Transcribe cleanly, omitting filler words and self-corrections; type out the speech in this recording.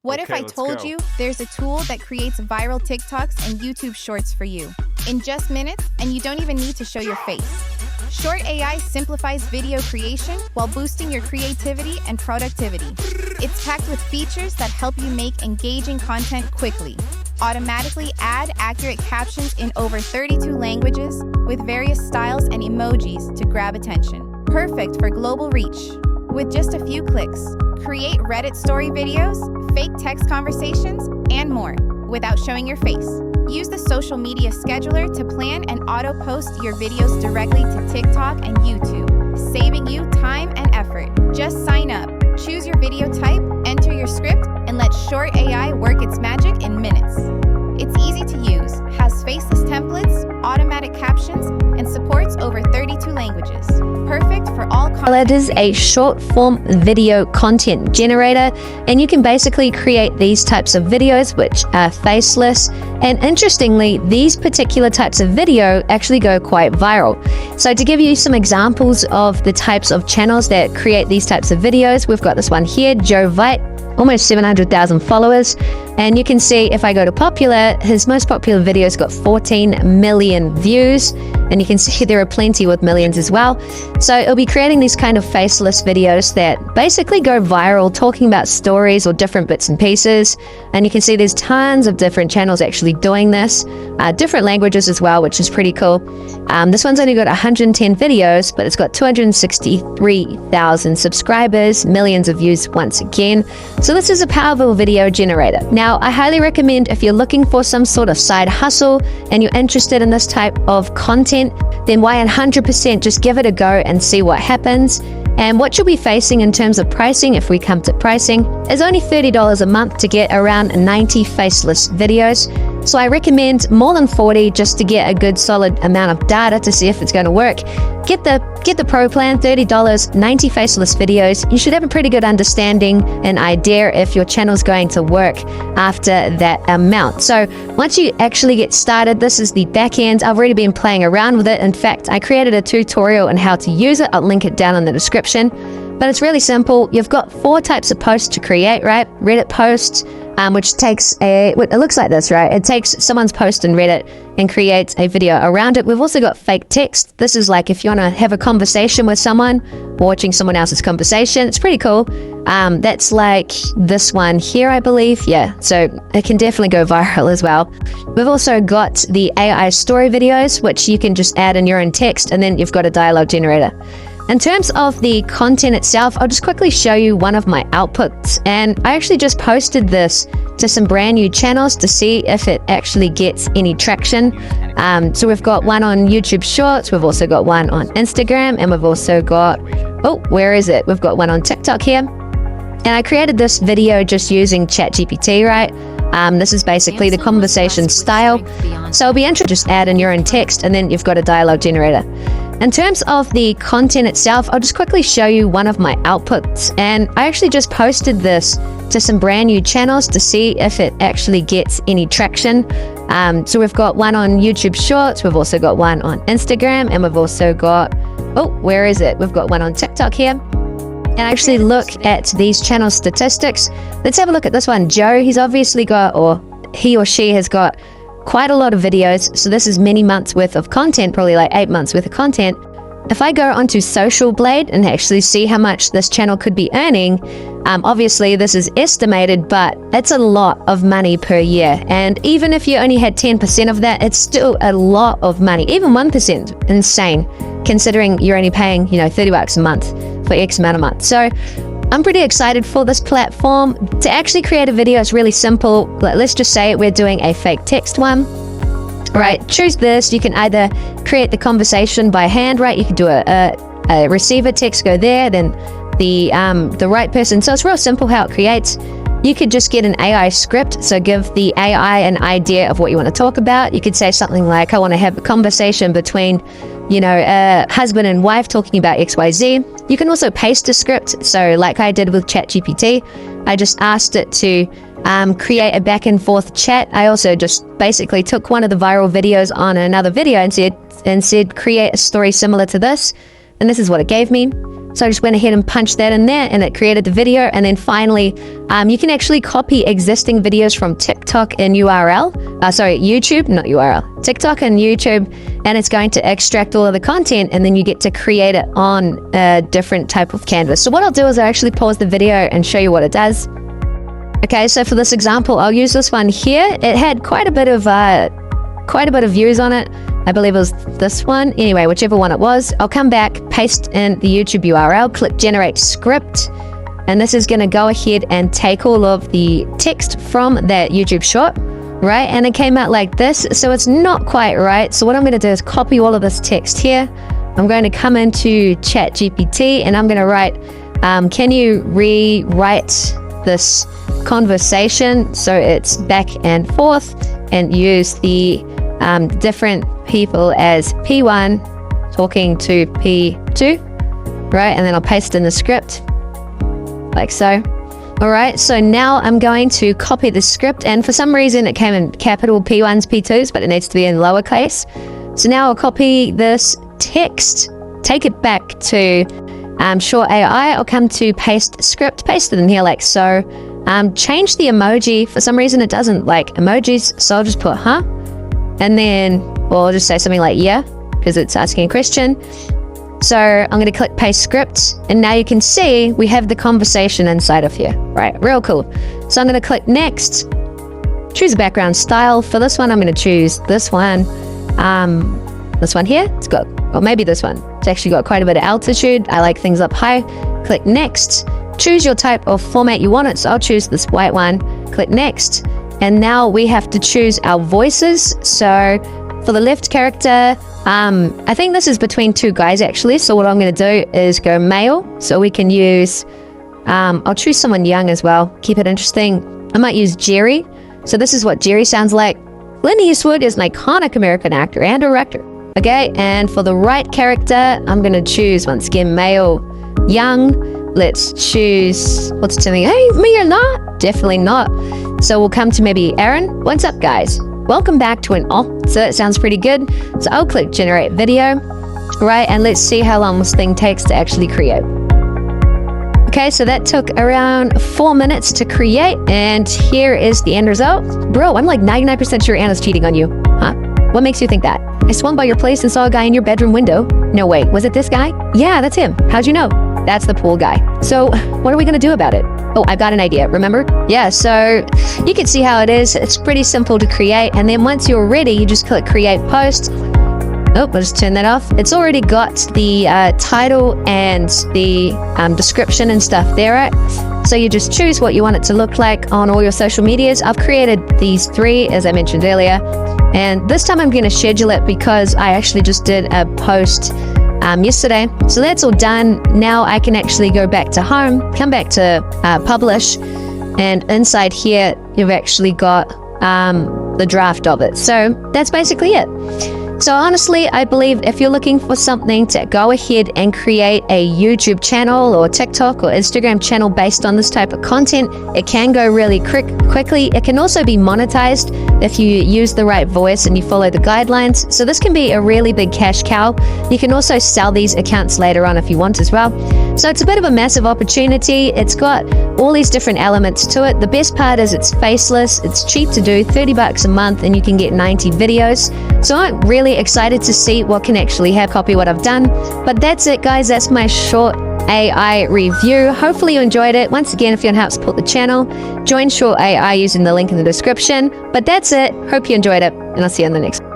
What if I told you there's a tool that creates viral TikToks and YouTube Shorts for you in just minutes, and you don't even need to show your face? ShortAI simplifies video creation while boosting your creativity and productivity. It's packed with features that help you make engaging content quickly. Automatically add accurate captions in over 32 languages with various styles and emojis to grab attention. Perfect for global reach. With just a few clicks, create Reddit story videos, fake text conversations, and more without showing your face. Use the social media scheduler to plan and auto-post your videos directly to TikTok and YouTube, saving you time and effort. Just sign up, choose your video type, enter your script, and let ShortAI work its magic in minutes. It's easy to use, has faceless templates, automatic captions, and supports over 32 languages. Perfect for all It is a short-form video content generator, and you can basically create these types of videos which are faceless. And interestingly, these particular types of video actually go quite viral. So to give you some examples of the types of channels that create these types of videos, we've got this one here, Joe Vite, almost 700,000 followers. And you can see if I go to popular, his most popular video's got 14 million views. And you can see there are plenty with millions as well. So it'll be creating these kind of faceless videos that basically go viral, talking about stories or different bits and pieces. And you can see there's tons of different channels actually doing this, different languages as well, which is pretty cool. This one's only got 110 videos, but it's got 263,000 subscribers, millions of views once again. So this is a powerful video generator. Now, I highly recommend if you're looking for some sort of side hustle and you're interested in this type of content, then why 100% just give it a go and see what happens. And what you'll be facing in terms of pricing, if we come to pricing, is only $30 a month to get around 90 faceless videos. So I recommend more than 40 just to get a good solid amount of data to see if it's going to work. Get the pro plan, $30, 90 faceless videos. You should have a pretty good understanding and idea if your channel's going to work after that amount. So once you actually get started, this is the back end. I've already been playing around with it. In fact, I created a tutorial on how to use it. I'll link it down in the description. But it's really simple. You've got 4 types of posts to create, right? Reddit posts, which takes it looks like this, right? It takes someone's post in Reddit and creates a video around it. We've also got fake text. This is like if you want to have a conversation with someone, watching someone else's conversation. It's pretty cool. That's like this one here, I believe. Yeah, so it can definitely go viral as well. We've also got the AI story videos, which you can just add in your own text, and then you've got a dialogue generator. In terms of the content itself, I'll just quickly show you one of my outputs. And I actually just posted this to some brand new channels to see if it actually gets any traction. So we've got one on YouTube Shorts, we've also got one on Instagram, and we've also got, where is it? We've got one on TikTok here. And I created this video just using ChatGPT, right? This is basically the conversation style. So it'll be interesting, just add in your own text, and then you've got a dialogue generator. In terms of the content itself, I'll just quickly show you one of my outputs. And I actually just posted this to some brand new channels to see if it actually gets any traction. So we've got one on YouTube Shorts, we've also got one on Instagram, and we've also got, where is it? We've got one on TikTok here. And actually look at these channel statistics. Let's have a look at this one. Joe, he's obviously got, or he or she has got quite a lot of videos. So this is many months worth of content, probably like 8 months worth of content. If I go onto Social Blade and actually see how much this channel could be earning, obviously this is estimated, but it's a lot of money per year. And even if you only had 10% of that, it's still a lot of money. Even 1%, insane, considering you're only paying, $30 a month for X amount a month. So I'm pretty excited for this platform. To actually create a video, it's really simple. Let's just say we're doing a fake text one. Right, choose this. You can either create the conversation by hand, right? You can do a receiver text, go there, then the right person. So it's real simple how it creates. You could just get an AI script, so give the AI an idea of what you want to talk about. You could say something like, I want to have a conversation between, a husband and wife talking about XYZ. You can also paste a script. So like I did with ChatGPT, I just asked it to create a back and forth chat. I also just basically took one of the viral videos on another video and said create a story similar to this. And this is what it gave me. So I just went ahead and punched that in there and it created the video. And then finally, you can actually copy existing videos from TikTok and YouTube, not URL, TikTok and YouTube, and it's going to extract all of the content and then you get to create it on a different type of canvas. So what I'll do is I'll actually pause the video and show you what it does. Okay, so for this example, I'll use this one here. It had quite a bit of views on it. I believe it was this one. Anyway, whichever one it was, I'll come back, paste in the YouTube URL, click generate script, and this is going to go ahead and take all of the text from that YouTube short, right? And it came out like this, so it's not quite right. So what I'm going to do is copy all of this text here. I'm going to come into ChatGPT and I'm going to write, can you rewrite this conversation so it's back and forth, and use the different people as P1 talking to P2, right? And then I'll paste in the script like so. All right, so now I'm going to copy the script, and for some reason it came in capital P1s, P2s, but it needs to be in lowercase. So now I'll copy this text, take it back to ShortAI. I'll come to paste script, paste it in here like so. Change the emoji. For some reason it doesn't like emojis, so I'll just put huh, and then I'll just say something like yeah, because it's asking a question. So I'm going to click paste script, and now you can see we have the conversation inside of here, right? Real cool. So I'm going to click next, choose a background style. For this one I'm going to choose this one here. It's got, or maybe this one, it's actually got quite a bit of altitude. I like things up high. Click next, choose your type of format you want it. So I'll choose this white one, click next. And now we have to choose our voices. So for the left character, I think this is between two guys actually. So what I'm going to do is go male. So we can use, I'll choose someone young as well. Keep it interesting. I might use Jerry. So this is what Jerry sounds like. Clint Eastwood is an iconic American actor and director. Okay, and for the right character, I'm going to choose, once again, male, young. Let's choose, what's something, hey, me or not? Definitely not. So we'll come to maybe Aaron. What's up, guys? Welcome back to so that sounds pretty good. So I'll click generate video, right? And let's see how long this thing takes to actually create. Okay, so that took around 4 minutes to create, and here is the end result. Bro, I'm like 99% sure Anna's cheating on you. Huh? What makes you think that? I swung by your place and saw a guy in your bedroom window. No, wait, was it this guy? Yeah, that's him. How'd you know? That's the pool guy. So what are we gonna do about it? Oh, I've got an idea, remember? Yeah, so you can see how it is. It's pretty simple to create, and then once you're ready, you just click create post. Oh, I'll just turn that off. It's already got the title and the description and stuff there, right? So you just choose what you want it to look like on all your social medias. I've created these 3, as I mentioned earlier. And this time I'm going to schedule it because I actually just did a post yesterday. So that's all done. Now I can actually go back to home, come back to publish, and inside here you've actually got the draft of it. So that's basically it. So honestly, I believe if you're looking for something to go ahead and create a YouTube channel or TikTok or Instagram channel based on this type of content, it can go really quickly. It can also be monetized if you use the right voice and you follow the guidelines. So this can be a really big cash cow. You can also sell these accounts later on if you want as well. So it's a bit of a massive opportunity. It's got all these different elements to it. The best part is it's faceless. It's cheap to do, $30 a month, and you can get 90 videos. So I'm really excited to see what can actually copy what I've done. But that's it, guys. That's my ShortAI review. Hopefully you enjoyed it. Once again, if you want to help support the channel, join ShortAI using the link in the description. But that's it. Hope you enjoyed it, and I'll see you in the next one.